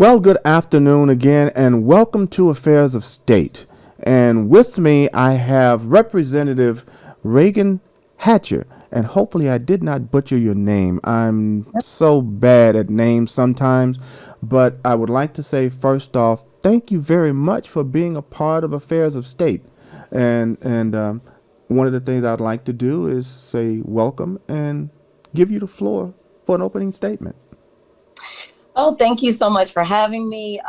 Well, good afternoon again, and welcome to Affairs of State. And with me, I have Representative Reagan Hatcher, and hopefully I did not butcher your name. I'm so bad at names sometimes, but I would like to say first off, thank you very much for being a part of Affairs of State. And one of the things I'd like to do is say welcome and give you the floor for an opening statement. Oh, thank you so much for having me.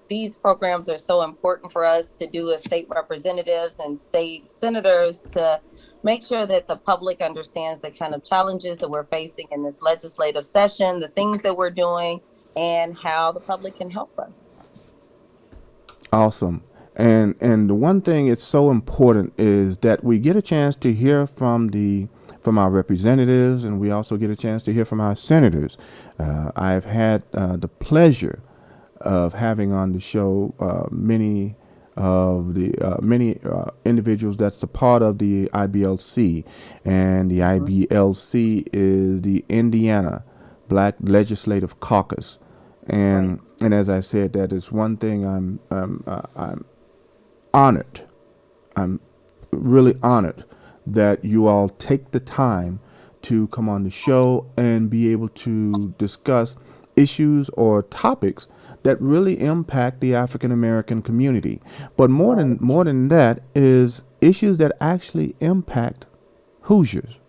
These programs are so important for us to do as state representatives and state senators to make sure that the public understands the kind of challenges that we're facing in this legislative session, the things that we're doing, and how the public can help us. Awesome. And the one thing it's so important is that we get a chance to hear from our representatives, and we also get a chance to hear from our senators. I've had the pleasure of having on the show many of the many individuals that's a part of the IBLC, and the IBLC is the Indiana Black Legislative Caucus. And as I said, that is one thing I'm honored. I'm really honored that you all take the time to come on the show and be able to discuss issues or topics that really impact the African American community. But more than that is issues that actually impact Hoosiers.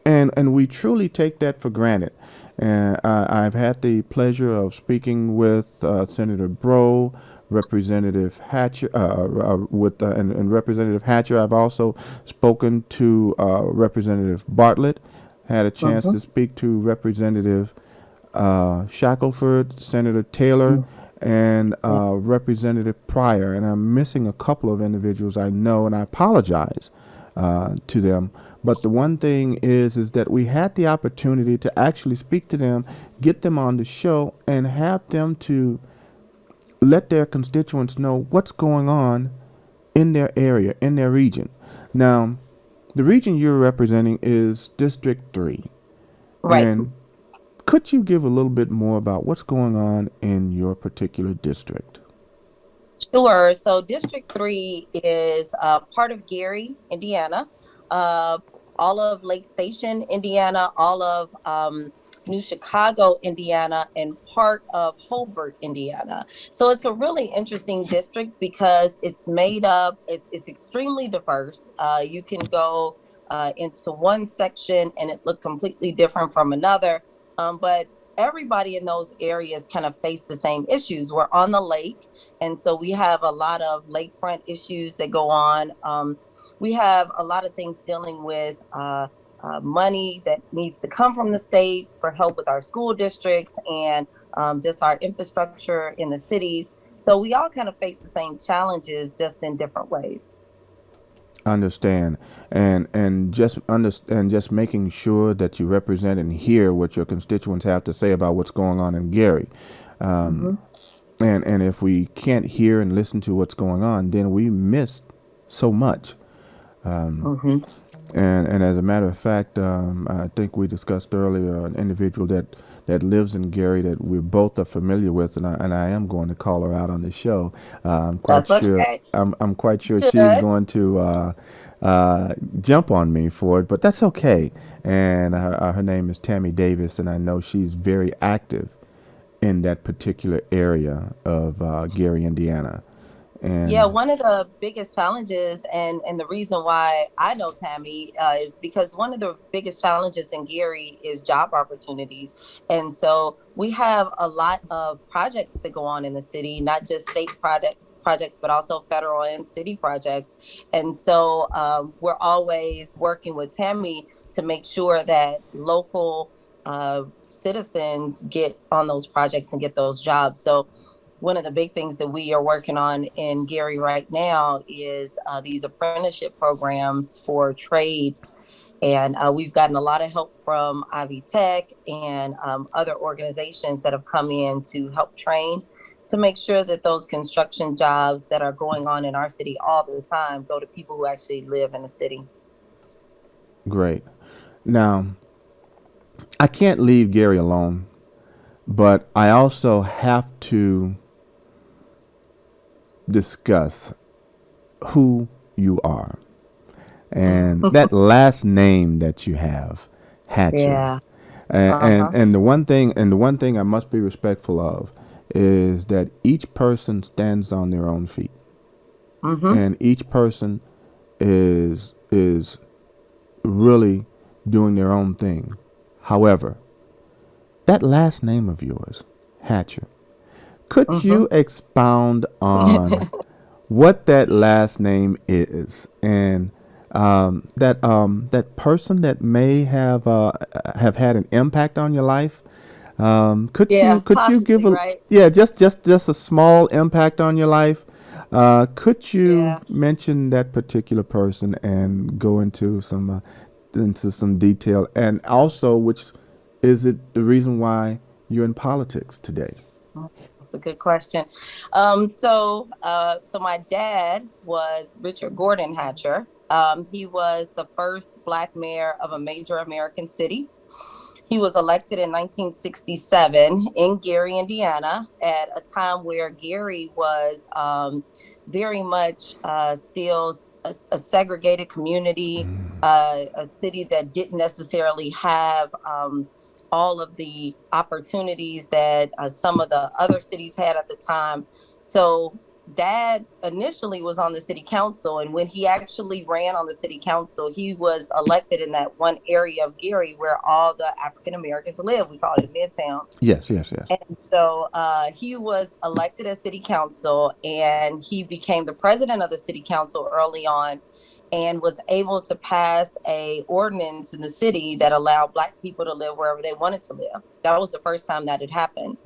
And we truly take that for granted. And I've had the pleasure of speaking with Senator Breaux, Representative Hatcher, and Representative Hatcher. I've also spoken to Representative Bartlett. Had a chance to speak to Representative Shackelford, Senator Taylor, and Representative Pryor. And I'm missing a couple of individuals I know, and I apologize to them. But the one thing is that we had the opportunity to actually speak to them, get them on the show, and have them to let their constituents know what's going on in their area, in their region. Now, the region you're representing is District 3. Right. And could you give a little bit more about what's going on in your particular district? Sure. So District 3 is part of Gary, Indiana, all of Lake Station, Indiana, all of New Chicago, Indiana, and part of Hobart, Indiana. So it's a really interesting district because it's made up, it's extremely diverse. You can go into one section and it look completely different from another. But everybody in those areas kind of face the same issues. We're on the lake. And so we have a lot of lakefront issues that go on. We have a lot of things dealing with money that needs to come from the state for help with our school districts and just our infrastructure in the cities. So we all kind of face the same challenges, just in different ways. Understand, and just making sure that you represent and hear what your constituents have to say about what's going on in Gary. And if we can't hear and listen to what's going on, then we miss so much. And as a matter of fact, I think we discussed earlier an individual that lives in Gary that we both are familiar with, and I am going to call her out on the show. I'm quite That's sure. okay. I'm quite sure Should. she's going to jump on me for it, but that's okay. And her name is Tammy Davis, and I know she's very active in that particular area of Gary, Indiana. And Yeah, one of the biggest challenges and the reason why I know Tammy is because one of the biggest challenges in Gary is job opportunities. And so we have a lot of projects that go on in the city, not just state projects, but also federal and city projects. And so we're always working with Tammy to make sure that local citizens get on those projects and get those jobs. So one of the big things that we are working on in Gary right now is these apprenticeship programs for trades. And we've gotten a lot of help from Ivy Tech and other organizations that have come in to help train to make sure that those construction jobs that are going on in our city all the time go to people who actually live in the city. great. Now, I can't leave Gary alone. but I also have to discuss who you are. And that last name that you have, Hatcher. Yeah. And the one thing I must be respectful of is that each person stands on their own feet, Mm-hmm. and each person is really doing their own thing. However, that last name of yours, Hatcher, could Mm-hmm. you expound on what that last name is, and that person that may have had an impact on your life? Could Yeah, you give possibly, a, right? yeah, just a small impact on your life? Could you Yeah. mention that particular person and go into some detail, and also which is it the reason why you're in politics today? That's a good question. So my dad was Richard Gordon Hatcher. He was the first Black mayor of a major American city. He was elected in 1967 in Gary, Indiana, at a time where Gary was very much still a segregated community, a city that didn't necessarily have all of the opportunities that some of the other cities had at the time. So dad initially was on the city council, and when he actually ran on the city council, he was elected in that one area of Gary where all the African Americans live. We call it Midtown. Yes, yes, yes. And so he was elected as city council, and he became the president of the city council early on, and was able to pass a ordinance in the city that allowed Black people to live wherever they wanted to live. That was the first time that had happened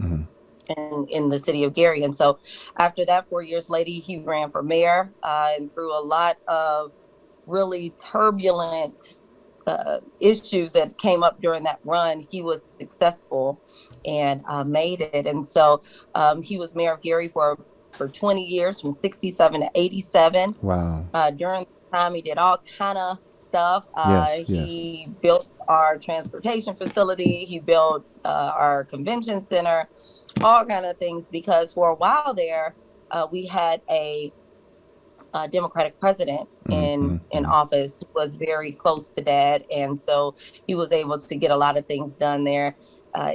in the city of Gary. And so after that, 4 years later, he ran for mayor, and through a lot of really turbulent issues that came up during that run, he was successful and made it. And so he was mayor of Gary for 20 years, from 67 to 87. Wow. During the time, he did all kind of stuff. Yes, yes. He built our transportation facility. He built our convention center, all kind of things, because for a while there, we had a Democratic president in office who was very close to dad, and so he was able to get a lot of things done there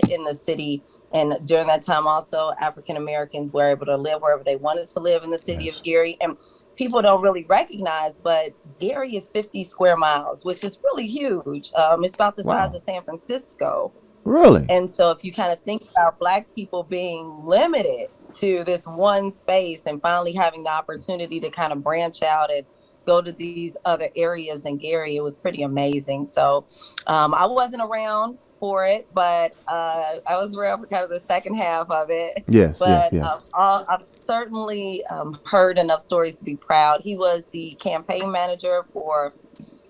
in the city. And during that time, also African Americans were able to live wherever they wanted to live in the city of Yes. Gary. And people don't really recognize, but Gary is 50 square miles, which is really huge. It's about the size Wow. of San Francisco. Really? And so if you kind of think about Black people being limited to this one space and finally having the opportunity to kind of branch out and go to these other areas in Gary, it was pretty amazing. So I wasn't around for it, but I was around for kind of the second half of it. Yes, yes, But yes. I've certainly heard enough stories to be proud. He was the campaign manager for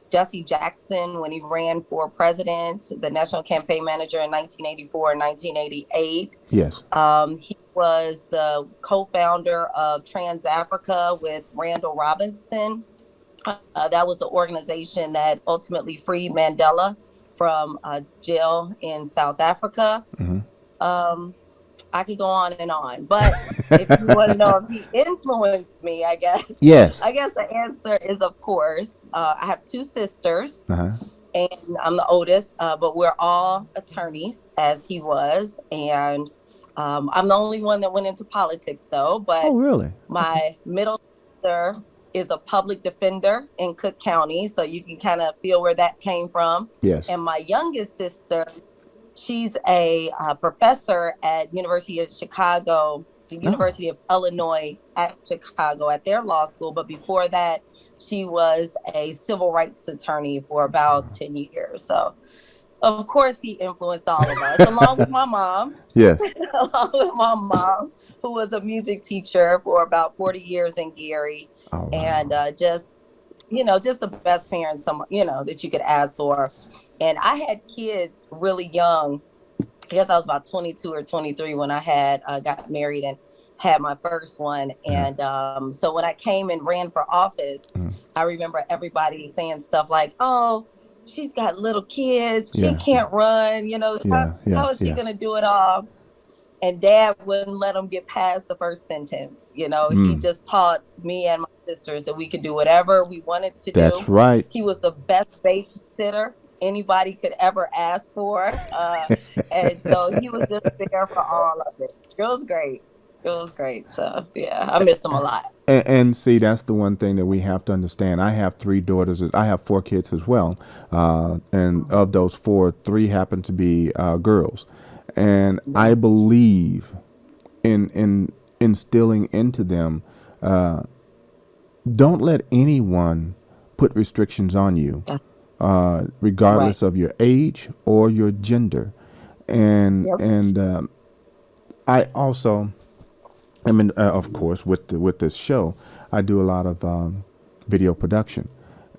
Jesse Jackson when he ran for president, the national campaign manager in 1984 and 1988. Yes. He was the co-founder of Trans Africa with Randall Robinson. That was the organization that ultimately freed Mandela from jail in South Africa. Um, I could go on, but if you want to know if he influenced me, I guess Yes. the answer is, of course. I have two sisters, Uh-huh. and I'm the oldest, but we're all attorneys, as he was. And I'm the only one that went into politics, though. But Oh, really? my middle sister is a public defender in Cook County, so you can kind of feel where that came from. Yes. And my youngest sister, she's a professor at University of Chicago, the University of Illinois at Chicago, at their law school. But before that, she was a civil rights attorney for about 10 years. So, of course, he influenced all of us, along with my mom, Yes. along with my mom, who was a music teacher for about 40 years in Gary. Oh, wow. And just the best parents, that you could ask for. And I had kids really young. I guess I was about 22 or 23 when I had got married and had my first one. And so when I came and ran for office, I remember everybody saying stuff like, "Oh, she's got little kids. She Yeah. can't run. Yeah. Yeah. How is she Yeah. going to do it all?" and dad wouldn't let him get past the first sentence. You know, he Mm, just taught me and my sisters that we could do whatever we wanted to that's do. right. He was the best babysitter anybody could ever ask for. And so he was just there for all of it. It was great. It was great. So yeah, I miss him a lot. And see, that's the one thing that we have to understand. I have three daughters. I have four kids as well, and of those four, three happen to be girls. And I believe in instilling into them, don't let anyone put restrictions on you, Right. regardless of your age or your gender. And Yep. I also, I mean, of course, with this show, I do a lot of video production,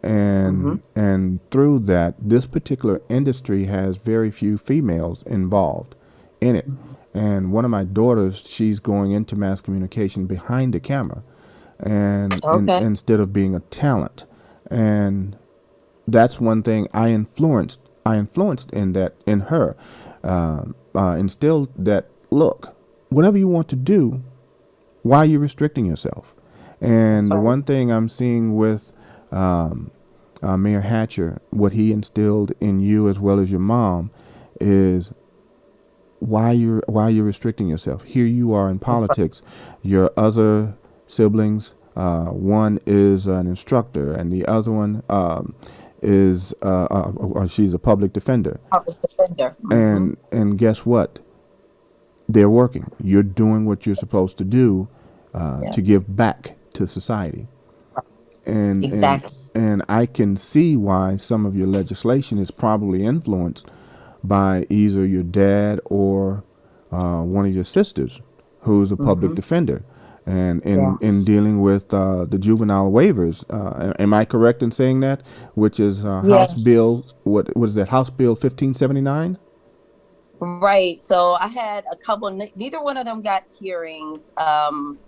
Mm-hmm. and through that, this particular industry has very few females involved in it. And one of my daughters, she's going into mass communication behind the camera, and Okay. instead of being a talent, and that's one thing I influenced. I influenced in that in her, instilled that look, whatever you want to do, why are you restricting yourself? That's And the right. one thing I'm seeing with Mayor Hatcher, what he instilled in you as well as your mom, is why you're restricting yourself. Here you are in That's right. politics. Your other siblings, one is an instructor, and the other one is she's a public defender. Public defender. Mm-hmm. And guess what? They're working. You're doing what you're supposed to do Yeah. to give back to society. And and Exactly. and I can see why some of your legislation is probably influenced by either your dad or one of your sisters, who's a public Mm-hmm. defender. And Yeah. in dealing with the juvenile waivers, am I correct in saying that? Which is Yeah. House Bill, what is that? House Bill 1579. Right. So I had a couple, neither one of them got hearings.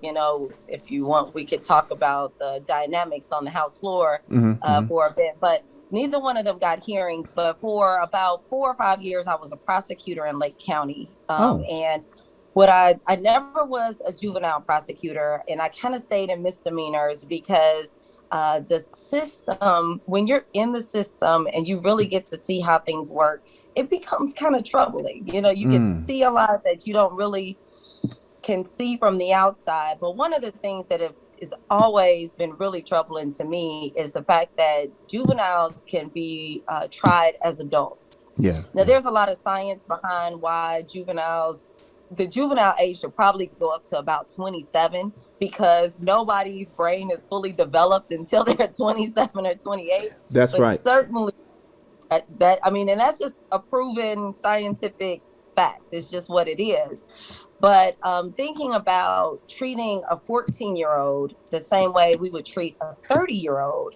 You know, if you want, we could talk about the dynamics on the House floor Mm-hmm. for a bit, but neither one of them got hearings. But for about 4 or 5 years, I was a prosecutor in Lake County. Oh. And what I never was a juvenile prosecutor, and I kind of stayed in misdemeanors because the system, when you're in the system and you really get to see how things work, it becomes kind of troubling. You know, you get to Mm. see a lot that you don't really can see from the outside. But one of the things that has always been really troubling to me is the fact that juveniles can be tried as adults. Yeah. Now, Yeah. there's a lot of science behind why the juvenile age should probably go up to about 27 because nobody's brain is fully developed until they're 27 or 28. That's But right. certainly that, I mean, and that's just a proven scientific fact. It's just what it is. But thinking about treating a 14-year-old the same way we would treat a 30-year-old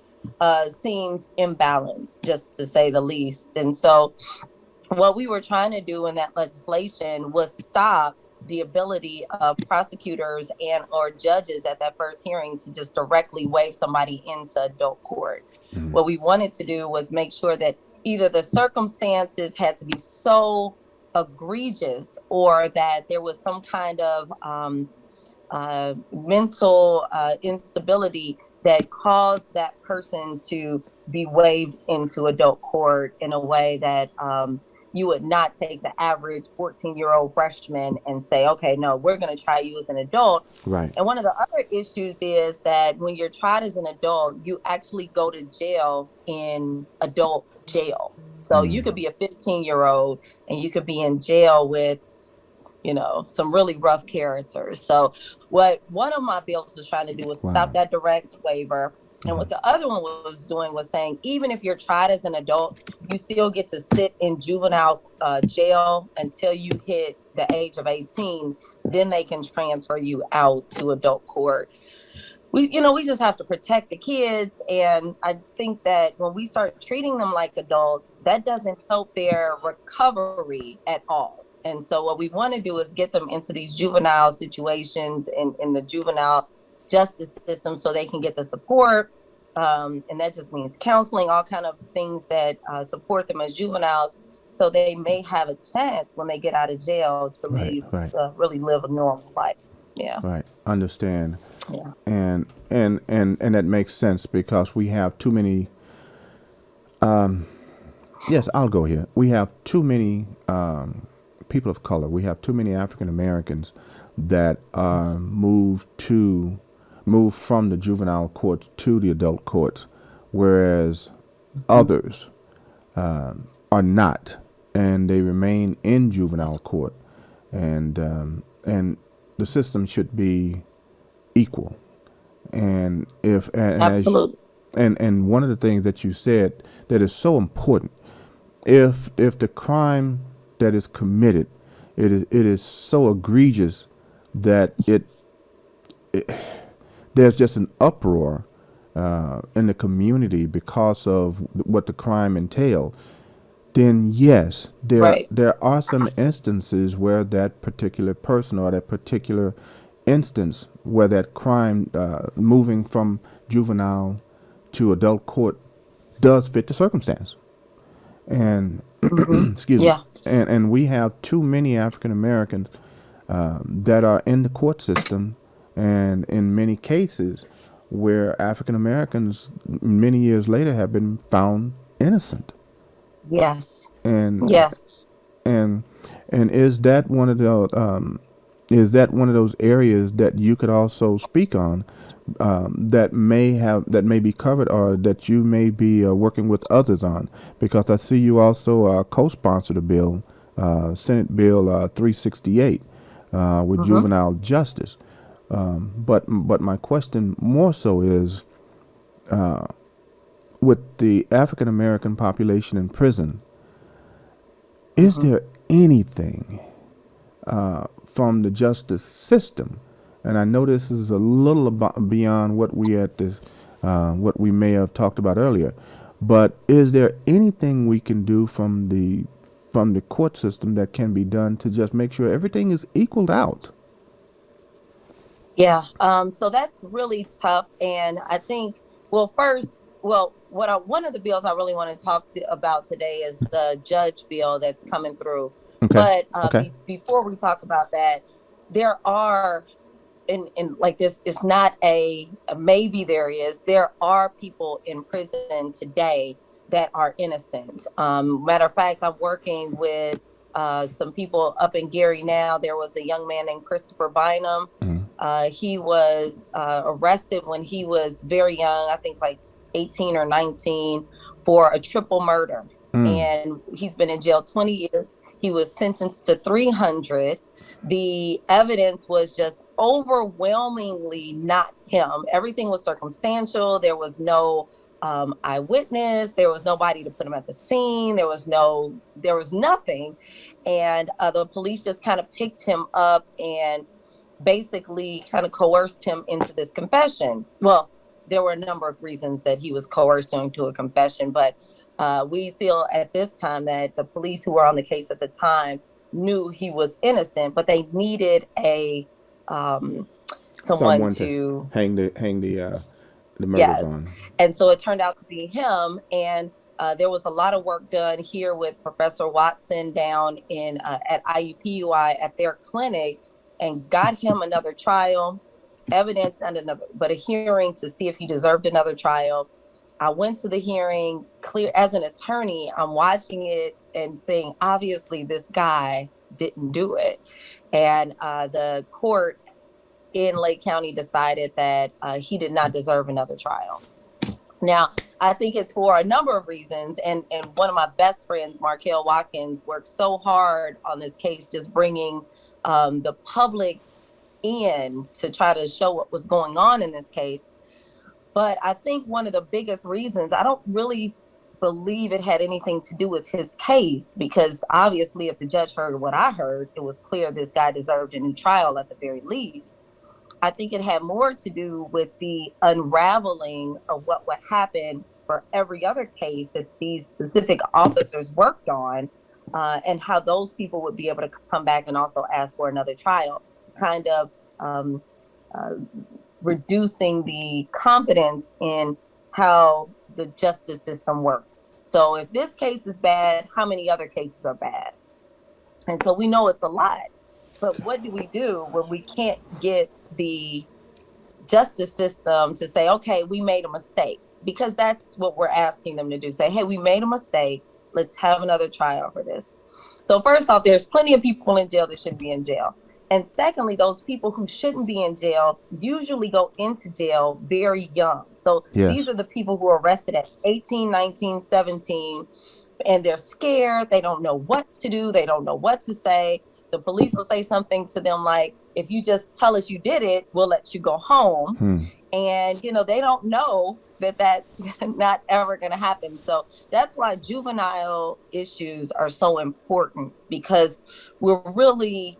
seems imbalanced, just to say the least. And so what we were trying to do in that legislation was stop the ability of prosecutors and or judges at that first hearing to just directly waive somebody into adult court. Mm. What we wanted to do was make sure that either the circumstances had to be so egregious or that there was some kind of mental instability that caused that person to be waived into adult court in a way that you would not take the average 14-year-old freshman and say, okay, no, we're going to try you as an adult. Right. And one of the other issues is that when you're tried as an adult, you actually go to jail in adult jail. So you could Mm. be a 15-year-old and you could be in jail with, you know, some really rough characters. So what one of my bills was trying to do was stop Wow. that direct waiver. And Uh-huh. what the other one was doing was saying, even if you're tried as an adult, you still get to sit in juvenile jail until you hit the age of 18. Then they can transfer you out to adult court. We just have to protect the kids. And I think that when we start treating them like adults, that doesn't help their recovery at all. And so what we want to do is get them into these juvenile situations in the juvenile justice system so they can get the support. And that just means counseling, all kind of things that support them as juveniles. so they may have a chance when they get out of jail to Right, right, really live a normal life. Yeah. right. Understand. Yeah. And that makes sense because we have too many. Yes, I'll go here. We have too many people of color. We have too many African Americans that move from the juvenile courts to the adult courts, whereas others are not, and they remain in juvenile court, and the system should be equal. And if and as Absolutely. and one of the things that you said that is so important, if the crime that is committed, it is so egregious that there's just an uproar in the community because of what the crime entailed, then yes, Right. there are some instances where that particular person or that particular instance where that crime moving from juvenile to adult court does fit the circumstance. And excuse me, Yeah. and we have too many African Americans that are in the court system, and in many cases where African Americans many years later have been found innocent. Yes. And Yes. and and is that one of those areas that you could also speak on, that may be covered or that you may be working with others on? Because I see you also co-sponsored a bill, Senate Bill 368, with Mm-hmm. juvenile justice. But my question more so is, with the African American population in prison, is Mm-hmm. there anything from the justice system? And I know this is a little beyond what what we may have talked about earlier, but is there anything we can do from the court system that can be done to just make sure everything is equaled out? Yeah. So that's really tough. And I think, well, first, one of the bills I really want to about today is the judge bill that's coming through. Okay. But Okay. before we talk about that, there are, in like this, it's not a maybe, there are people in prison today that are innocent. Matter of fact, I'm working with some people up in Gary now. There was a young man named Christopher Bynum. Mm. He was arrested when he was very young, I think like 18 or 19, for a triple murder. Mm. And he's been in jail 20 years. He was sentenced to 300. The evidence was just overwhelmingly not him. Everything was circumstantial. There was no eyewitness. There was nobody to put him at the scene. There was nothing. And the police just kind of picked him up and basically kind of coerced him into this confession. Well, there were a number of reasons that he was coerced into a confession, but we feel at this time that the police who were on the case at the time knew he was innocent, but they needed a someone Someone to to hang the murders yes. on. And so it turned out to be him. And there was a lot of work done here with Professor Watson down in at IUPUI at their clinic, and got him another trial, evidence and but a hearing to see if he deserved another trial. I went to the hearing. Clear as an attorney, I'm watching it and saying, obviously, this guy didn't do it. And the court in Lake County decided that he did not deserve another trial. Now, I think it's for a number of reasons. And one of my best friends, Markel Watkins, worked so hard on this case, just bringing the public in to try to show what was going on in this case. But I think one of the biggest reasons, I don't really believe it had anything to do with his case, because obviously if the judge heard what I heard, it was clear this guy deserved a new trial at the very least. I think it had more to do with the unraveling of what would happen for every other case that these specific officers worked on, and how those people would be able to come back and also ask for another trial, kind of reducing the confidence in how the justice system works. So if this case is bad, how many other cases are bad? And so we know it's a lot. But what do we do when we can't get the justice system to say, okay, we made a mistake? Because that's what we're asking them to do. Say, hey, we made a mistake. Let's have another trial for this. So first off, there's plenty of people in jail that shouldn't be in jail. And secondly, those people who shouldn't be in jail usually go into jail very young. So these are the people who are arrested at 18, 19, 17, and they're scared. They don't know what to do. They don't know what to say. The police will say something to them like, if you just tell us you did it, we'll let you go home. And, they don't know that that's not ever going to happen. So that's why juvenile issues are so important, because we're really,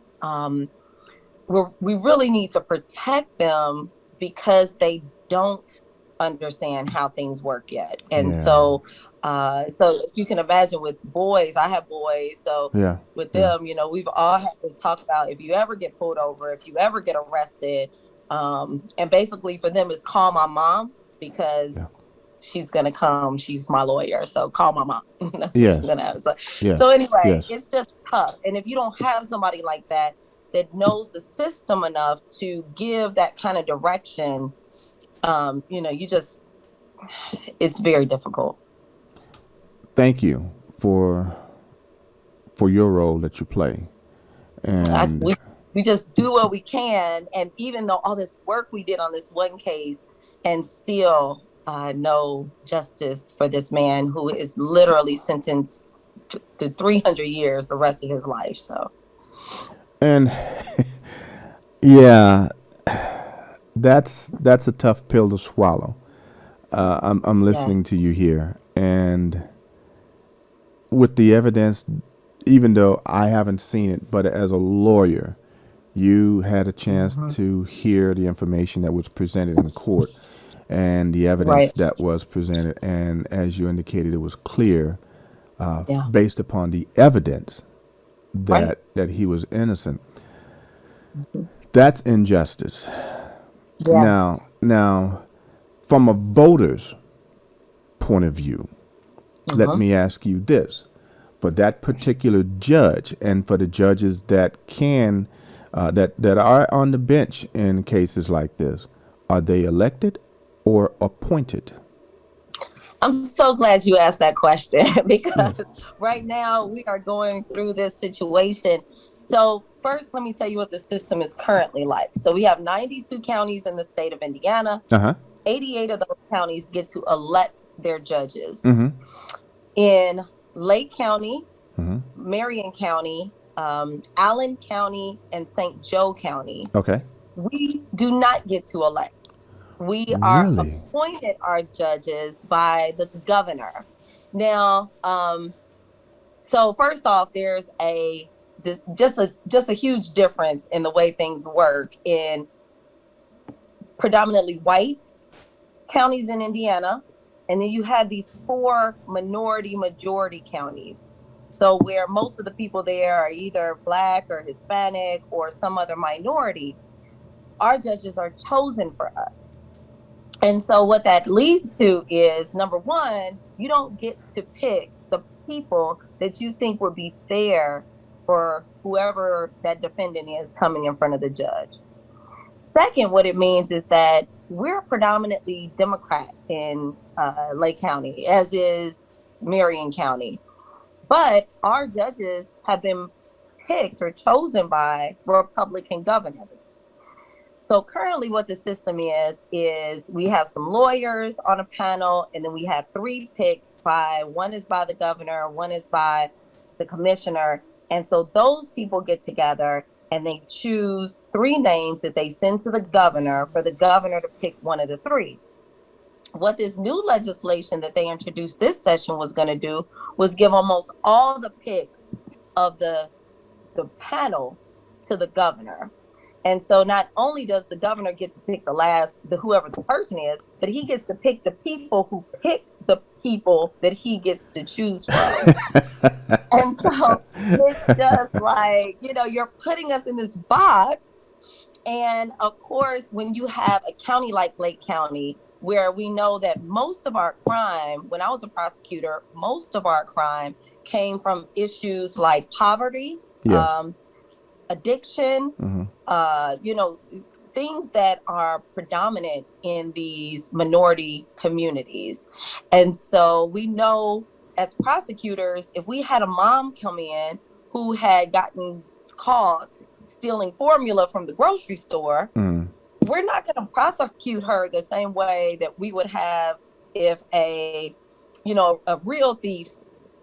we really need to protect them because they don't understand how things work yet. And so if you can imagine with boys, I have boys. So with them, we've all had to talk about, if you ever get pulled over, if you ever get arrested, and basically for them is call my mom, because she's going to come. She's my lawyer. So call my mom. That's what she's gonna have. So anyway, it's just tough. And if you don't have somebody like that knows the system enough to give that kind of direction, it's very difficult. Thank you for your role that you play. And we just do what we can. And even though all this work we did on this one case, and still no justice for this man who is literally sentenced to 300 years the rest of his life. So. And that's a tough pill to swallow. I'm listening to you here, and with the evidence, even though I haven't seen it, but as a lawyer, you had a chance to hear the information that was presented in court and the evidence that was presented. And as you indicated, it was clear based upon the evidence that he was innocent. That's injustice. Now, from a voter's point of view, let me ask you this: for that particular judge, and for the judges that can that are on the bench in cases like this, are they elected or appointed? I'm so glad you asked that question, because right now we are going through this situation. So first, let me tell you what the system is currently like. So we have 92 counties in the state of Indiana. 88 of those counties get to elect their judges. In Lake County, Marion County, Allen County, and St. Joe County, we do not get to elect. We are appointed our judges by the governor. Now, so first off, there's just a huge difference in the way things work in predominantly white counties in Indiana, and then you have these 4 majority counties. So where most of the people there are either Black or Hispanic or some other minority, our judges are chosen for us. And so what that leads to is, number one, you don't get to pick the people that you think would be fair for whoever that defendant is coming in front of the judge. Second, what it means is that we're predominantly Democrat in Lake County, as is Marion County. But our judges have been picked or chosen by Republican governors. So currently what the system is we have some lawyers on a panel, and then we have 3 picks one is by the governor, one is by the commissioner. And so those people get together and they choose 3 names that they send to the governor for the governor to pick one of the 3. What this new legislation that they introduced this session was going to do was give almost all the picks of the panel to the governor. And so not only does the governor get to pick whoever the person is, but he gets to pick the people who pick the people that he gets to choose from. And so it's just like, you're putting us in this box. And of course, when you have a county like Lake County, where we know that most of our crime, when I was a prosecutor, most of our crime came from issues like poverty, Yes. addiction, Mm-hmm. you know, things that are predominant in these minority communities. And so we know as prosecutors, if we had a mom come in who had gotten caught stealing formula from the grocery store, Mm. we're not going to prosecute her the same way that we would have if a real thief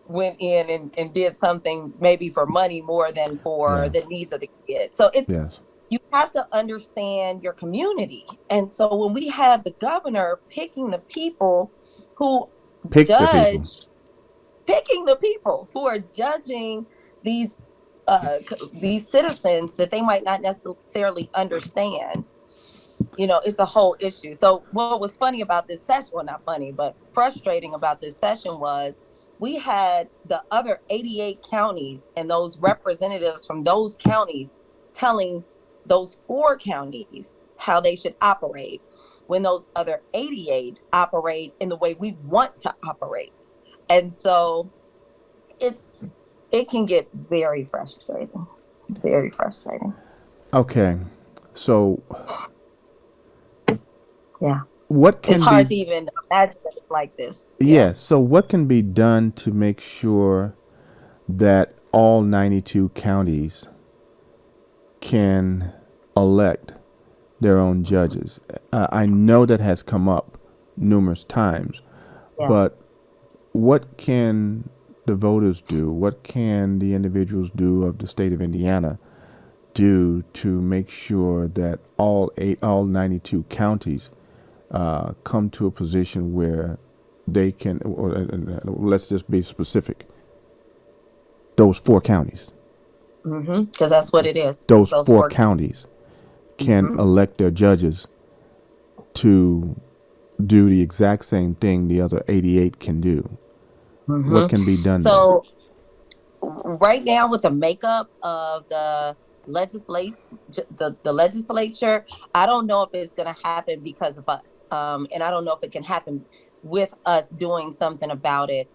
went in and did something maybe for money more than for Yeah. the needs of the kid. So Yes. you have to understand your community. And so when we have the governor picking the people who Pick the people. judge, picking the people who are judging these these citizens that they might not necessarily understand, it's a whole issue. So what was funny about this session, well, not funny, but frustrating about this session was we had the other 88 counties and those representatives from those counties telling those 4 counties how they should operate when those other 88 operate in the way we want to operate. And so it can get very frustrating, very frustrating. Okay. So Yeah. what can It's hard to be even imagine that it's like this. yes, so what can be done to make sure that all 92 counties can elect their own judges? I know that has come up numerous times, Yeah. but what can the voters do? What can the individuals do of the state of Indiana do to make sure that all 92 counties come to a position where they can, or let's just be specific, those 4 counties. Because that's what it is. Those Those 4 four. counties can elect their judges to do the exact same thing the other 88 can do. What can be done there? So right now, with the makeup of the legislature, I don't know if it's going to happen because of us, and I don't know if it can happen with us doing something about it.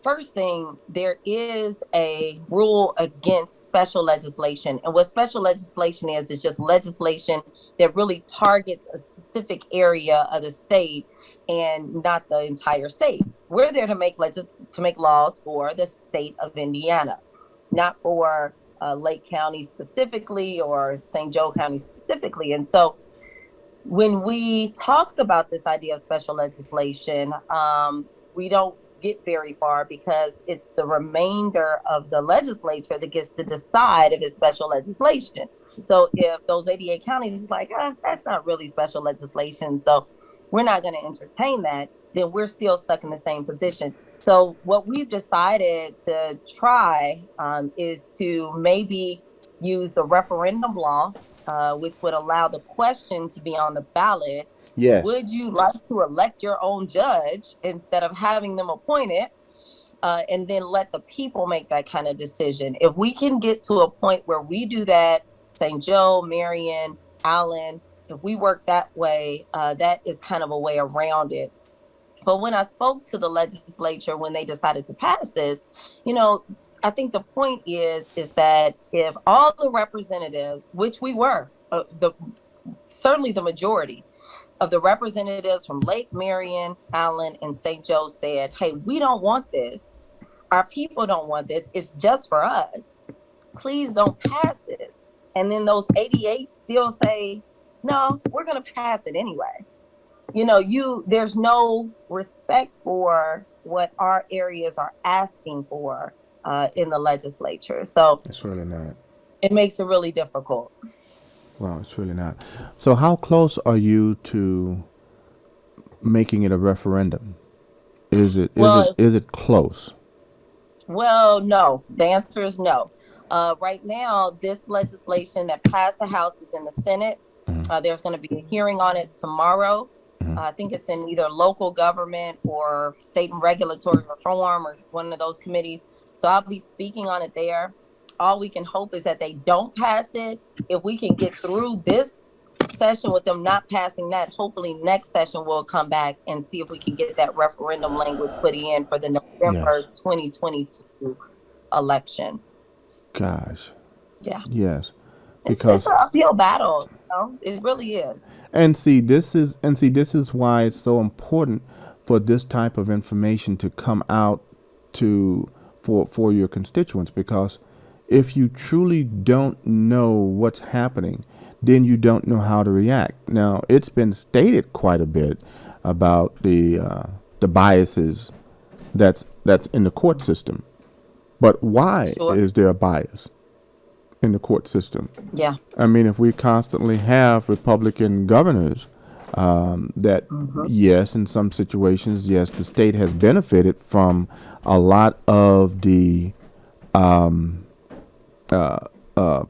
First thing, there is a rule against special legislation, and what special legislation is just legislation that really targets a specific area of the state and not the entire state. We're there to make laws for the state of Indiana, not for Lake County specifically or St. Joe County specifically. And so when we talk about this idea of special legislation, we don't get very far because it's the remainder of the legislature that gets to decide if it's special legislation. So if those 88 counties is like, that's not really special legislation, so we're not going to entertain that, then we're still stuck in the same position. So what we've decided to try is to maybe use the referendum law, which would allow the question to be on the ballot. Yes. Would you like to elect your own judge instead of having them appointed, and then let the people make that kind of decision? If we can get to a point where we do that, St. Joe, Marion, Allen, if we work that way, that is kind of a way around it. But when I spoke to the legislature, when they decided to pass this, I think the point is that if all the representatives, which we were, certainly the majority of the representatives from Lake, Marion, Allen, and St. Joe said, hey, we don't want this. Our people don't want this. It's just for us. Please don't pass this. And then those 88 still say, no, we're going to pass it anyway. There's no respect for what our areas are asking for in the legislature. So It's really not. it makes it really difficult. Well, it's really not. So how close are you to making it a referendum? Is it close? Well, no. The answer is no. Right now, this legislation that passed the House is in the Senate. There's going to be a hearing on it tomorrow. I think it's in either local government or state and regulatory reform or one of those committees. So I'll be speaking on it there. All we can hope is that they don't pass it. If we can get through this session with them not passing that, hopefully next session we'll come back and see if we can get that referendum language put in for the November Yes. 2022 election. Gosh. Yeah. Yes. It's Because an uphill battle. You know? It really is. and see this is why it's so important for this type of information to come out to for your constituents, because if you truly don't know what's happening, then you don't know how to react. Now, it's been stated quite a bit about the biases that's in the court system. But why Sure. is there a bias in the court system? Yeah. I mean, if we constantly have Republican governors, that yes, in some situations, yes, the state has benefited from a lot of the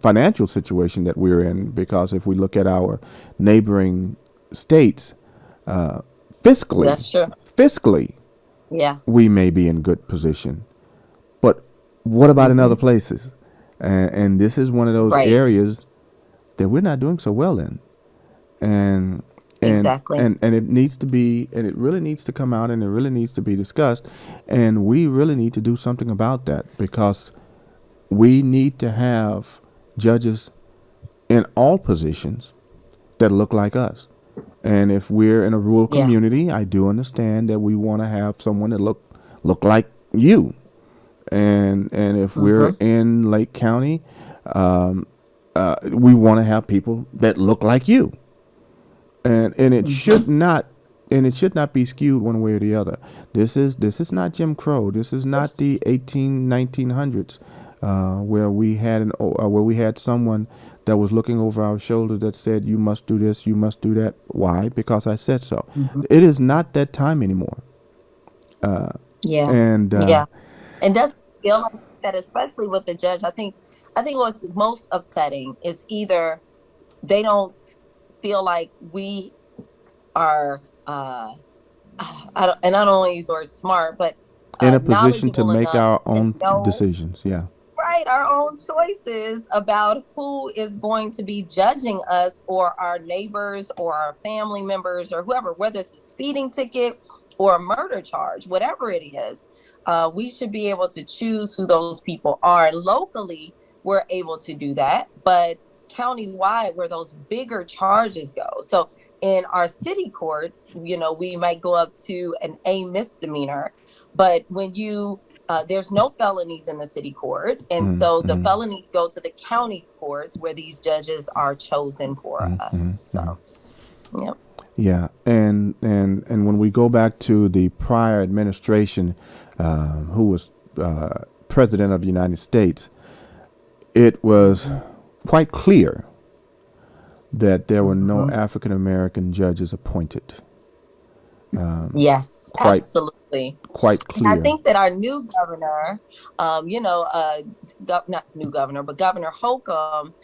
financial situation that we're in, because if we look at our neighboring states, fiscally, That's true. fiscally, Yeah. we may be in good position. But what about in other places? And this is one of those Right. areas that we're not doing so well in. And Exactly. and it needs to be, and it really needs to come out, and it really needs to be discussed, and we really need to do something about that, because we need to have judges in all positions that look like us. And if we're in a rural Yeah. community, I do understand that we want to have someone that look like you. And if we're in Lake County, we want to have people that look like you. And it should not be skewed one way or the other. This is not Jim Crow. This is not the 1900s, where we had someone that was looking over our shoulder that said, you must do this, you must do that. Why? Because I said so. It is not that time anymore. Yeah. And Yeah. And doesn't feel like that, especially with the judge. I think what's most upsetting is either they don't feel like we are I don't want to use the word smart, but in a position to knowledgeable make enough our to own know, decisions. Yeah. right, our own choices about who is going to be judging us, or our neighbors or our family members or whoever, whether it's a speeding ticket or a murder charge, whatever it is. We should be able to choose who those people are. Locally, we're able to do that, but countywide, where those bigger charges go. So in our city courts, we might go up to an A misdemeanor, but when there's no felonies in the city court, and so the felonies go to the county courts, where these judges are chosen for us. So, yep. Yeah, and when we go back to the prior administration, who was president of the United States, it was quite clear that there were no African American judges appointed. Yes, absolutely. Quite clear. And I think that our new governor, not new governor, but Governor Holcomb,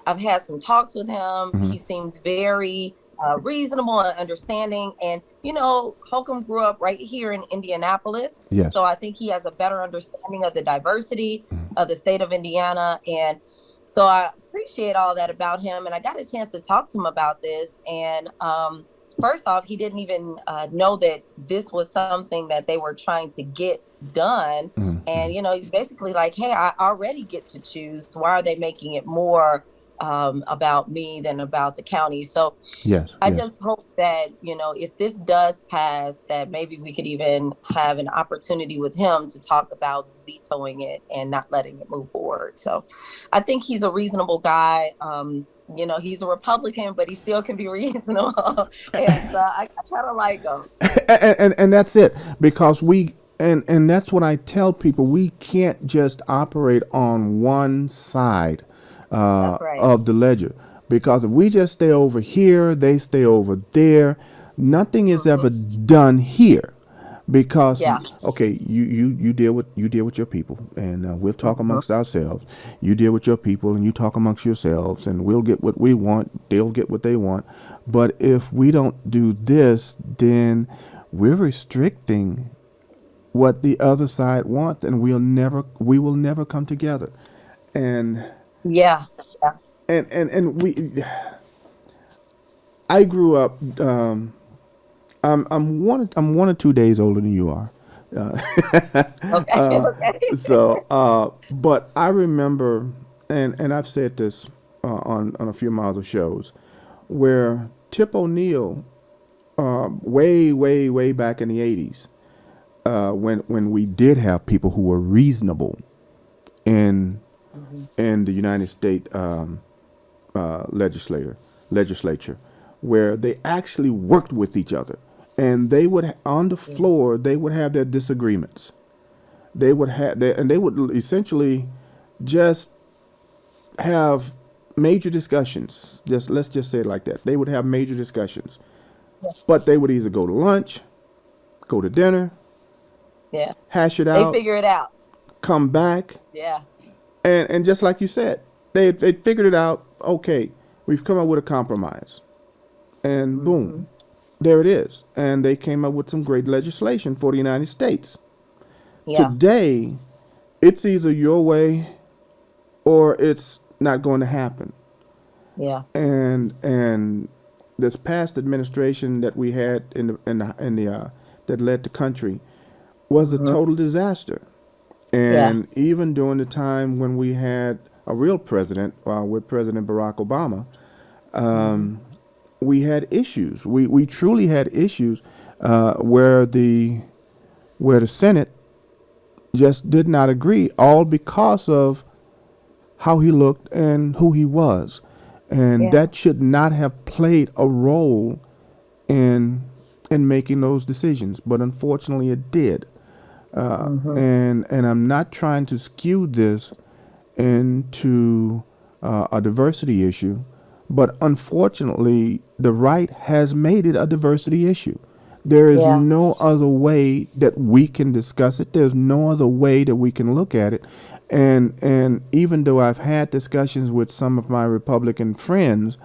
I've had some talks with him. He seems very reasonable and understanding. And, Holcomb grew up right here in Indianapolis. Yes. So I think he has a better understanding of the diversity of the state of Indiana. And so I appreciate all that about him. And I got a chance to talk to him about this. And first off, he didn't even know that this was something that they were trying to get done. And, he's basically like, hey, I already get to choose. Why are they making it more about me than about the county? So I just hope that, if this does pass, that maybe we could even have an opportunity with him to talk about vetoing it and not letting it move forward. So I think he's a reasonable guy. He's a Republican, but he still can be reasonable. And I kind of like him. And that's it, because and that's what I tell people. We can't just operate on one side of the ledger, because if we just stay over here, they stay over there, nothing is ever done here. Because okay, you deal with your people, and we'll talk amongst ourselves. You deal with your people, and you talk amongst yourselves, and we'll get what we want. They'll get what they want. But if we don't do this, then we're restricting what the other side wants, and we will never come together. And and we, I grew up. I'm 1 or 2 days older than you are. Okay. Okay. But I remember, and I've said this on a few miles of shows, where Tip O'Neill, way back in the '80s, when we did have people who were reasonable in Mhm. in the United States legislature, where they actually worked with each other, and they would on the Yeah. floor they would have their disagreements. They would have and they would essentially just have major discussions. Just let's just say it like that. They would have major discussions, Yeah. but they would either go to lunch, go to dinner, Yeah. hash it They out, figure it out. come back, Yeah. and just like you said, they figured it out. Okay, we've come up with a compromise, and Hmm. boom, there it is. And they came up with some great legislation for the United States. Yeah. Today, it's either your way or it's not going to happen. Yeah. And this past administration that we had in the that led the country was a Hmm. total disaster. Yeah. And even during the time when we had a real president, with President Barack Obama, Hmm. we had issues. We truly had issues where the Senate just did not agree, all because of how he looked and who he was, and Yeah. that should not have played a role in making those decisions. But unfortunately, it did. Hmm. And I'm not trying to skew this into a diversity issue, but unfortunately, the right has made it a diversity issue. There is Yeah. no other way that we can discuss it. There's no other way that we can look at it. And even though I've had discussions with some of my Republican friends,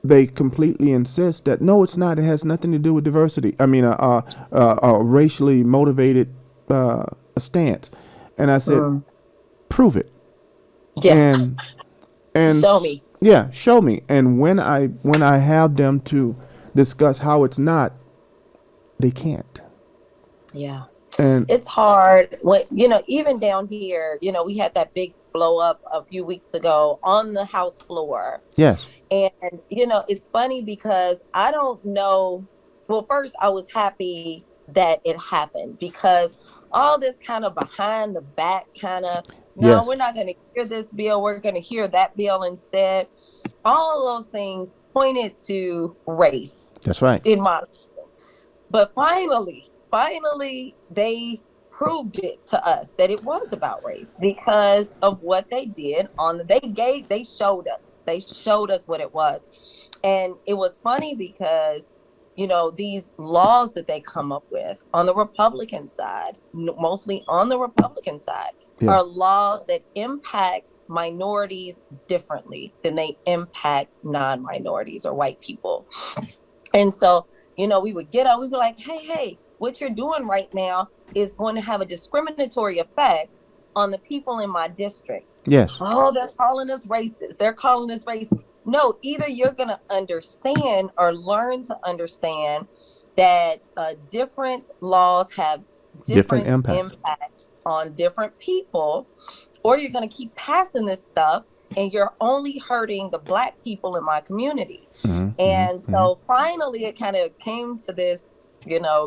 they completely insist that no, it's not. It has nothing to do with diversity. I mean, a racially motivated stance. And I said, Mm. prove it. Yeah. And Show me. yeah, show me. And when I have them to discuss how it's not, they can't. Yeah. And It's hard when, even down here, we had that big blow up a few weeks ago on the House floor. yes, And, it's funny because I don't know. Well, first, I was happy that it happened because all this kind of behind the back kind of, no, yes, we're not going to hear this bill. We're going to hear that bill instead. All of those things pointed to race that's right. in my. But finally, they proved it to us that it was about race because of what they did they showed us what it was. And it was funny because, these laws that they come up with on the Republican side, mostly on the Republican side, Yeah, are laws that impact minorities differently than they impact non-minorities or white people. And so, we would get up, we'd be like, hey, what you're doing right now is going to have a discriminatory effect on the people in my district. yes, Oh, they're calling us racist. They're calling us racist. No, either you're going to understand or learn to understand that different laws have different different impact. impacts on different people, or you're going to keep passing this stuff and you're only hurting the Black people in my community. And so finally, it kind of came to this,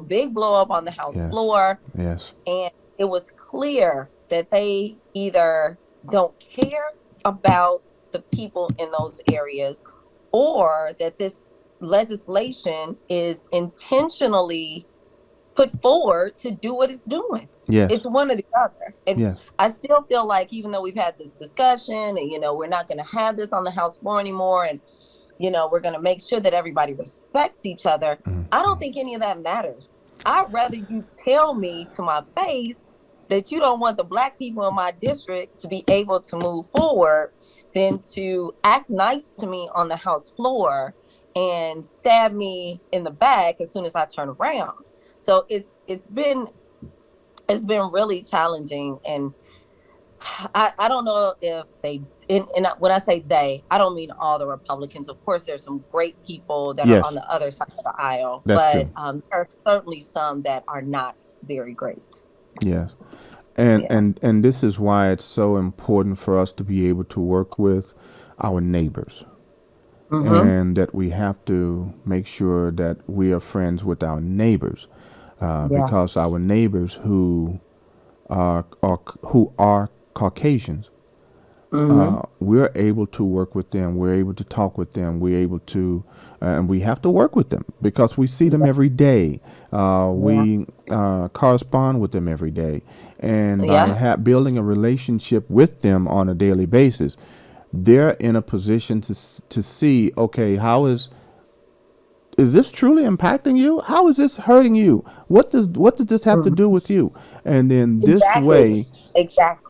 big blow up on the House Yes, floor. yes, And it was clear that they either don't care about the people in those areas or that this legislation is intentionally put forward to do what it's doing. yes, It's one or the other. And yes, I still feel like even though we've had this discussion and, we're not going to have this on the House floor anymore and, we're going to make sure that everybody respects each other. I don't think any of that matters. I'd rather you tell me to my face that you don't want the Black people in my district to be able to move forward than to act nice to me on the House floor and stab me in the back as soon as I turn around. So it's been really challenging, and I don't know if they, and when I say they, I don't mean all the Republicans. Of course, there's some great people that are on Yes, the other side of the aisle, that's but true. there are certainly some that are not very great. Yes. And, Yeah. and this is why it's so important for us to be able to work with our neighbors, Mm-hmm. and that we have to make sure that we are friends with our neighbors, Yeah. because our neighbors who are Caucasians, Mm-hmm. we're able to work with them. We're able to talk with them. We're able to, and we have to work with them because we see them Yeah. every day. Yeah. We correspond with them every day, and by Yeah. building a relationship with them on a daily basis, they're in a position to see, okay, how is this truly impacting you? How is this hurting you? What does this have to Mhm. do with you? And then this Exactly. way, Exactly.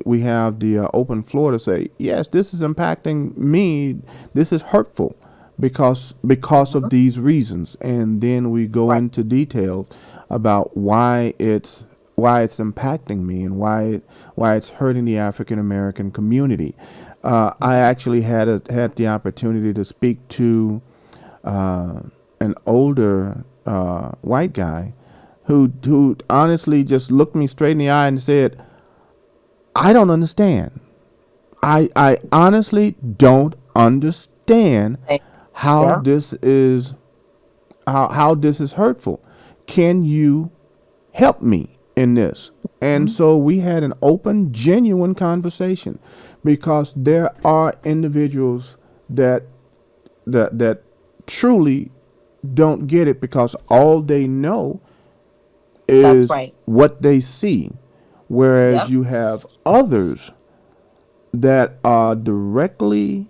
we have the open floor to say, yes, this is impacting me. This is hurtful because of Mhm. these reasons, and then we go Right. into details about why it's impacting me, and why it's hurting the African American community. I actually had the opportunity to speak to an older white guy who honestly just looked me straight in the eye and said, "I don't understand. I honestly don't understand Thank- how Yeah. this is how this is hurtful. Can you help me in this?" And Mhm. so we had an open, genuine conversation, because there are individuals that that truly don't get it, because all they know That's is right. what they see, whereas Yep. you have others that are directly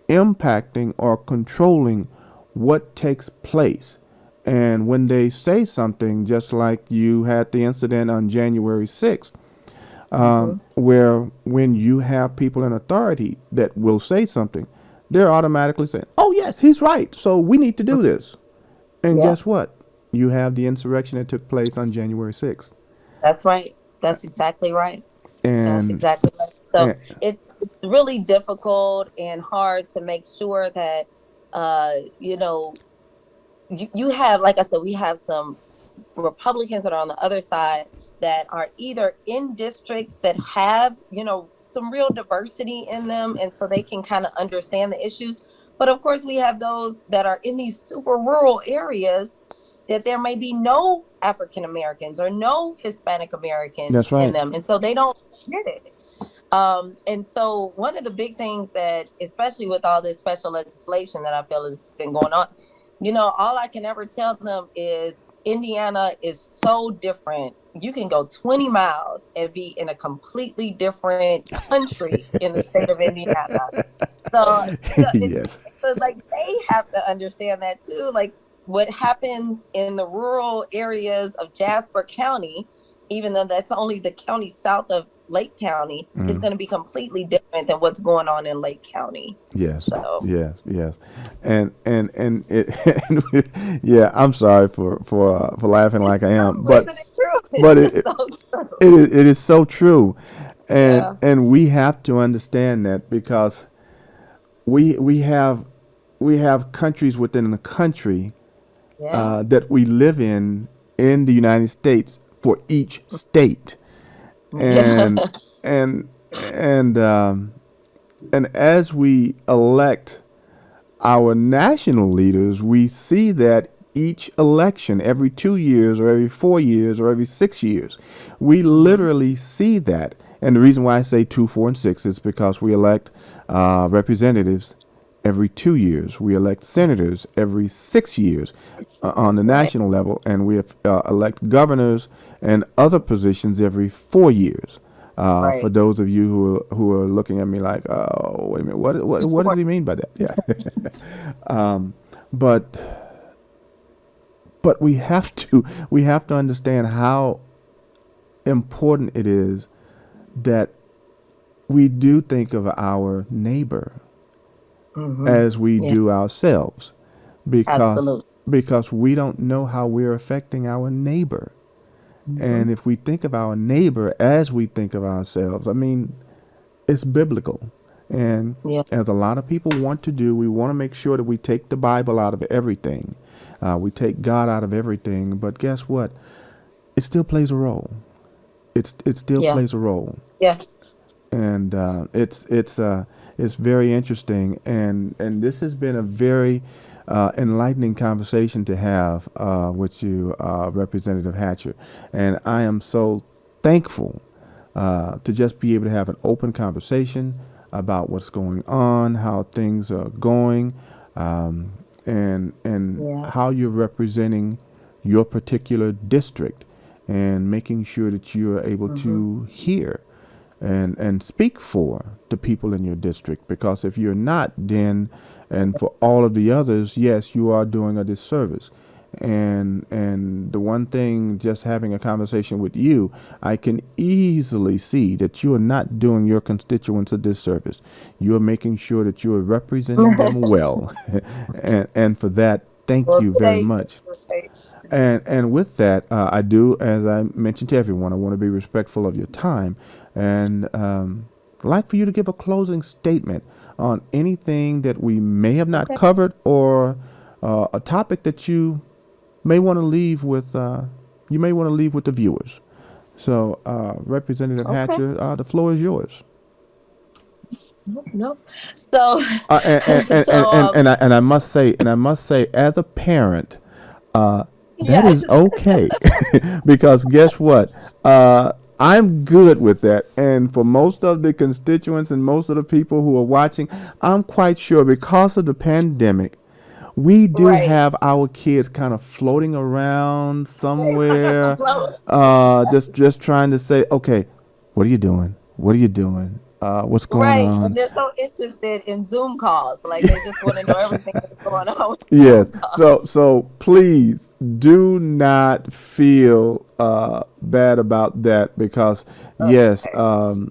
impacting or controlling what takes place. And when they say something, just like you had the incident on January 6th, Mm-hmm. where when you have people in authority that will say something, they're automatically saying, "Oh, yes, he's right. So we need to do this." And Yep. guess what? You have the insurrection that took place on January 6th. That's right. That's exactly right. That's And, exactly right. So and it's really difficult and hard to make sure that you know you have, like I said, we have some Republicans that are on the other side that are either in districts that have, some real diversity in them. And so they can kind of understand the issues. But of course, we have those that are in these super rural areas that there may be no African Americans or no Hispanic that's Americans in right. them. And so they don't get it. And so one of the big things that, especially with all this special legislation that I feel has been going on, all I can ever tell them is Indiana is so different. You can go 20 miles and be in a completely different country in the state of Indiana. So, Yes. so like they have to understand that too. Like what happens in the rural areas of Jasper County, even though that's only the county south of Lake County, is going to be completely different than what's going on in Lake County. Yes, So, yes, yes, and it, and yeah. I'm sorry for laughing like I no, am, but isn't it true? but It's just so true. it is so true, and Yeah. we have to understand that, because we have countries within the country Yeah. that we live in the United States, for each state, Yeah. and and and um, and as we elect our national leaders, we see that each election, every 2 years or every 4 years or every 6 years, we Mhm. literally see that. And the reason why I say 2, 4, and 6 is because we elect representatives every 2 years. We elect senators every 6 years on the Right. national level, and we elect governors and other positions every 4 years. For Right. those of you who are looking at me like, oh, wait a minute, what does he mean by that? Yeah, but we have to understand how important it is that we do think of our neighbor Hmm. as we Yeah. do ourselves, because Absolutely. we don't know how we're affecting our neighbor. Mhm. And if we think of our neighbor as we think of ourselves, I mean, it's biblical. And Yeah. as a lot of people want to do, we want to make sure that we take the Bible out of everything. We take God out of everything. But guess what? It still plays a role. It still Yeah. plays a role. Yeah. And it's very interesting. And this has been a very enlightening conversation to have with you, Representative Hatcher. And I am so thankful to just be able to have an open conversation about what's going on, how things are going, and Yeah. how you're representing your particular district, and making sure that you are able Hmm. to hear and speak for the people in your district. Because if you're not, then, and for all of the others, yes, you are doing a disservice. And the one thing, just having a conversation with you, I can easily see that you are not doing your constituents a disservice. You are making sure that you are representing them well, and for that, thank Well, you very thank much. you. Thank And with that, I do, as I mentioned to everyone, I want to be respectful of your time, and I'd like for you to give a closing statement on anything that we may have not Okay. covered, or a topic that you may want to leave with. You may want to leave with the viewers. So, Representative Okay. Hatcher, the floor is yours. No, no. So, Uh, and, and, so and, and, and, I, and I must say, as a parent, that yeah. is okay. Because guess what? I'm good with that. And for most of the constituents and most of the people who are watching, I'm quite sure, because of the pandemic, we do Right. have our kids kind of floating around somewhere, Well, just trying to say, okay, what are you doing? What are you doing? What's going right. And on? they're so interested in Zoom calls. Like they just want to know everything that's going on with Yes. Zoom calls. So please do not feel bad about that, because yes, Okay.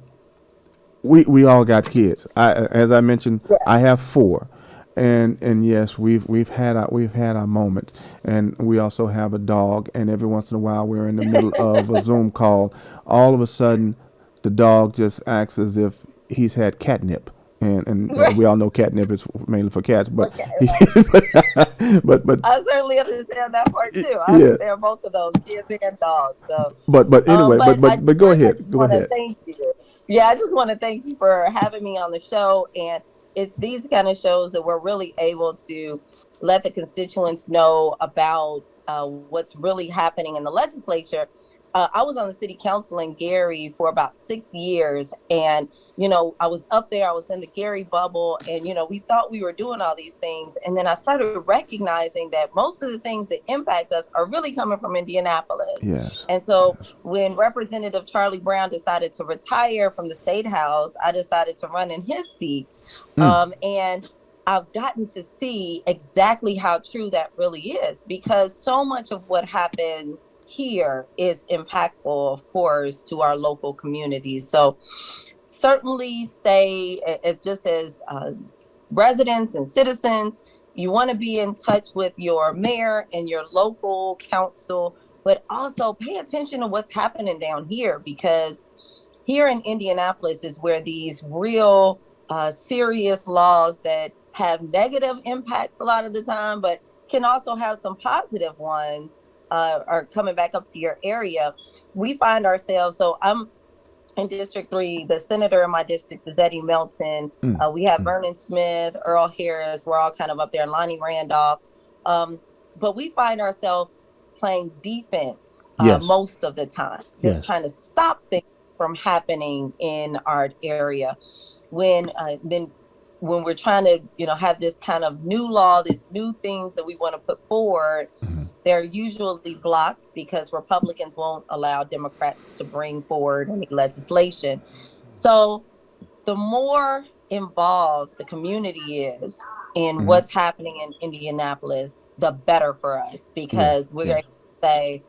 we all got kids. As I mentioned, Yeah. I have four, and yes, we've had our moments, and we also have a dog. And every once in a while, we're in the middle of a Zoom call. All of a sudden, the dog just acts as if he's had catnip. And Right. we all know catnip is mainly for cats, but Okay. he, Right. but I certainly understand that part too. I yeah. understand both of those, kids and dogs. So, But anyway, but I but go first I ahead, just go want to ahead. thank you. Yeah, I just want to thank you for having me on the show. And it's these kind of shows that we're really able to let the constituents know about what's really happening in the legislature. I was on the city council in Gary for about 6 years, and I was up there. I was in the Gary bubble, and we thought we were doing all these things, and then I started recognizing that most of the things that impact us are really coming from Indianapolis. Yes. And so Yes. when Representative Charlie Brown decided to retire from the state house, I decided to run in his seat. Mm. And I've gotten to see exactly how true that really is, because so much of what happens here is impactful, of course, to our local communities. So certainly stay, it's just as residents and citizens, you want to be in touch with your mayor and your local council, but also pay attention to what's happening down here, because here in Indianapolis is where these real serious laws that have negative impacts a lot of the time, but can also have some positive ones are coming back up to your area. We find ourselves, so I'm in District 3, the senator in my district is Eddie Melton. Mm. We have Mm. Vernon Smith, Earl Harris. We're all kind of up there, Lonnie Randolph. Um, but we find ourselves playing defense Yes. most of the time, just Yes. trying to stop things from happening in our area. When we're trying to, have this kind of new law, these new things that we want to put forward, Mm-hmm. they're usually blocked because Republicans won't allow Democrats to bring forward any legislation. So the more involved the community is in Mm-hmm. what's happening in Indianapolis, the better for us, Yes. because we're going Yes. to say,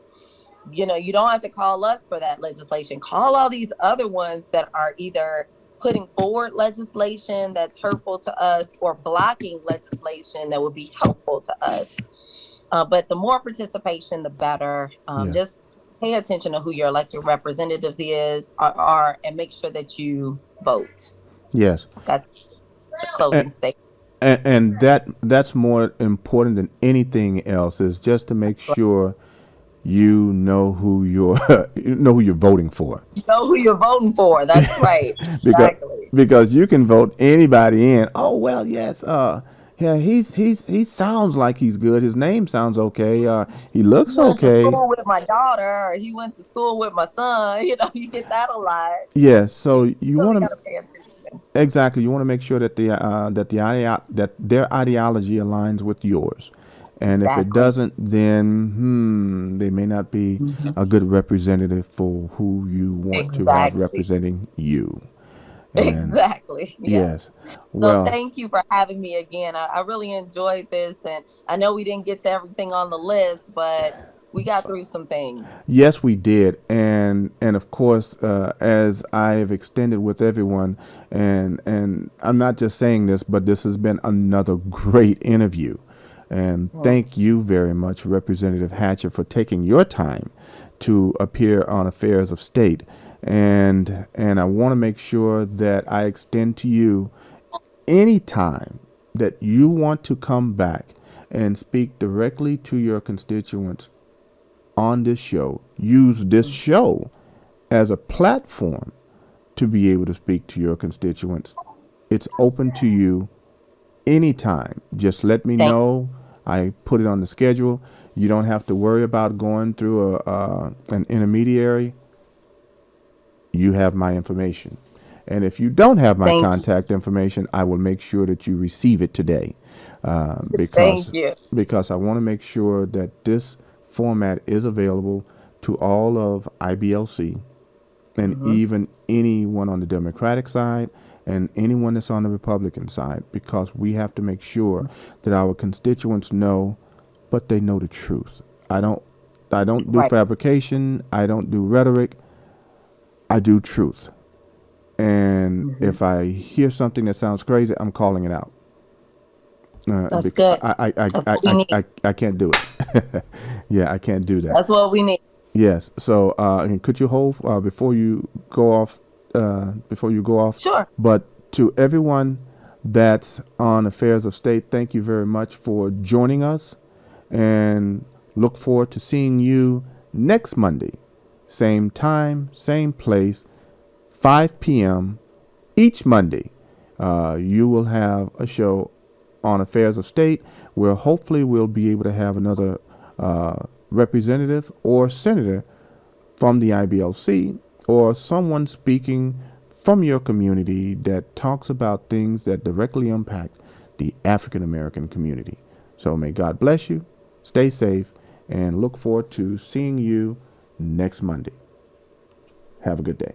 you don't have to call us for that legislation. Call all these other ones that are either putting forward legislation that's hurtful to us or blocking legislation that would be helpful to us. But the more participation, the better. Yeah. Just pay attention to who your elected representatives are, and make sure that you vote. Yes. That's the closing statement. And that's more important than anything else, is just to make sure you know who you're you know who you're voting for. You know who you're voting for. That's right. because Exactly. because you can vote anybody in. Oh well, yes. Yeah, he sounds like he's good. His name sounds okay. He He looks went to okay. school with my daughter, or he went to school with my son. You get that a lot. Yes. So You you really want got to to pay attention. exactly. You want to make sure that that their ideology aligns with yours. And if it Exactly. doesn't, then they may not be Mhm. a good representative for who you want to have Exactly. representing you. And Exactly. Yeah. yes, So well, thank you for having me again. I really enjoyed this, and I know we didn't get to everything on the list, but we got through some things. yes, we did, and of course, as I have extended with everyone, and I'm not just saying this, but this has been another great interview, and Mm. thank you very much, Representative Hatcher, for taking your time to appear on Affairs of State, and I want to make sure that I extend to you anytime that you want to come back and speak directly to your constituents on this show. Use this show as a platform to be able to speak to your constituents. It's open to you anytime. Just let me Thank know. I put it on the schedule. You don't have to worry about going through an intermediary. You have my information. And if you don't have my thank you. contact information, I will make sure that you receive it today, Thank because you. I want to make sure that this format is available to all of IBLC, and Hmm. even anyone on the Democratic side and anyone that's on the Republican side, because we have to make sure that our constituents know, but they know the truth. I don't do Right. fabrication. I don't do rhetoric. I do truth. And Hmm. if I hear something that sounds crazy, I'm calling it out. That's Because good. That's what we need. I can't do it. Yeah, I can't do that. That's what we need. Yes. So, and could you hold before you go off? Before you go off, Sure. but to everyone that's on Affairs of State, thank you very much for joining us, and look forward to seeing you next Monday, same time, same place, 5 p.m. each Monday. You will have a show on Affairs of State where hopefully we'll be able to have another representative or senator from the IBLC, or someone speaking from your community that talks about things that directly impact the African American community. So may God bless you, stay safe, and look forward to seeing you next Monday. Have a good day.